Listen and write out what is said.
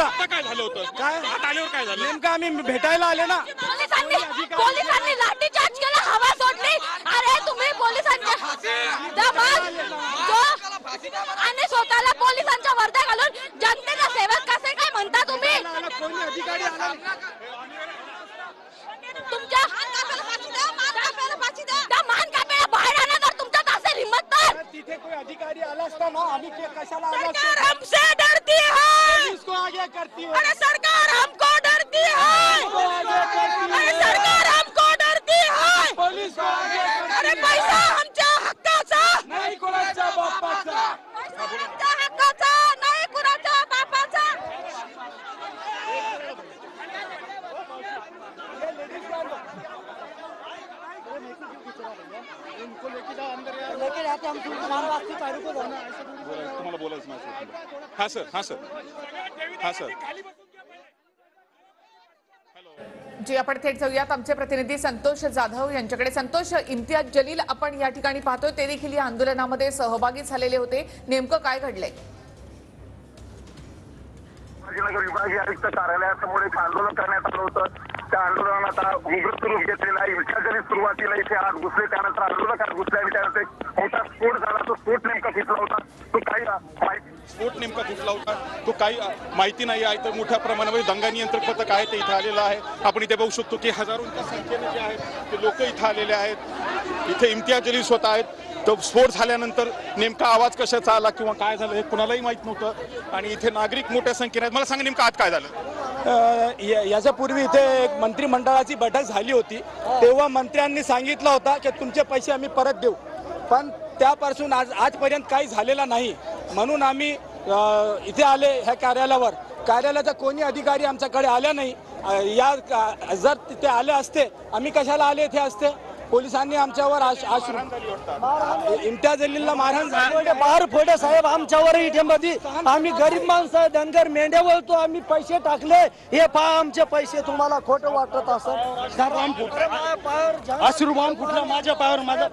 असता काय झालं होतं? काय आत आल्यावर काय झालं? नेमकं आम्ही भेटायला आले ना. पोलिसांनी लाठीचार्ज केला, हवा सोडली. अरे तुम्ही पोलिसांच्या आणि स्वतःला पोलिसांच्या वर्दी घालून जनतेचा सेवक कसे काय म्हणता तुम्ही? कोणी अधिकारी आला तुमच्या मान कापेला बाहेर आणा जर तुमच्यात असेल हिम्मत तर. तिथे कोई अधिकारी आला असता ना, आम्ही कशाला आला सरकार हमसे डरती है, इसको आगे करती है. अरे सरकार हमको डरती है, अरे सरकार हमको डरती है. पोलीस को आगे करती अरे पैसा आमच्या हक्काचा नाही, कोणाच्या बापाचा. आमच्या हक्काचा नाही, कुणाच्या बापाचा. तुम्हाला बोलायचं नाही. हा सर, हा सर, हा सर. जी आपण थेट जाऊयात आमचे प्रतिनिधी संतोष जाधव यांच्याकडे. संतोष, इम्तियाज जलील आपण या ठिकाणी पाहतोय, ते देखील या आंदोलनामध्ये सहभागी झालेले होते. नेमकं काय घडलंय? संभाजीनगर विभागीय आयुक्त कार्यालयासमोर एक आंदोलन करण्यात आलं होतं. त्या आंदोलनात आता उग्र स्वरूप घेतलेलं आहे. इम्तियाज जलील सुरुवातीला इथे आत घुसले, त्यानंतर आंदोलकात घुसले आणि त्यानंतर मोठा स्फोट झाला. तो स्फोट नेमका कुठला होता तो काही स्फोट नेमका कुठला होता तो काही माहिती नाही आहे. तर मोठ्या प्रमाणामध्ये दंगा नियंत्रक पथक आहे ते इथे आलेलं आहे. आपण इथे बघू शकतो की हजारोंच्या संख्येने जे आहेत ते लोक इथे आलेले आहेत. इथे इम्तियाज जलील स्वतः आहेत. तो स्फोट झाल्यानंतर नेमका आवाज कशाचा आला किंवा काय झालं हे कुणालाही माहित नव्हतं आणि इथे नागरिक मोठ्या संख्येने आहेत. मला सांगा नेमकं आत काय झालं? याच्यापूर्वी इथे एक मंत्रिमंडळाची बैठक झाली होती. तेव्हा मंत्र्यांनी सांगितलं होतं की तुमचे पैसे आम्ही परत देऊ, पण त्यापासून आजपर्यंत काही झालेला नाही. म्हणून आम्ही इथे आले ह्या कार्यालयावर. कार्यालयाचा कोणी अधिकारी आमच्याकडे आला नाही. जर तिथे आले असते आम्ही कशाला आले इथे असते. पोलिसांनी आमच्यावर इम्तियाज जलीलला मारहाण झाली. बाहेर फोडे साहेब आमच्यावर इथे मध्ये. आम्ही गरीब माणसं धनगर मेंढ्या वळतो, आम्ही पैसे टाकले. हे पहा आमचे पैसे. तुम्हाला खोटं वाटत असेल अश्रुबाम फुटला माझ्या पायावर. माझा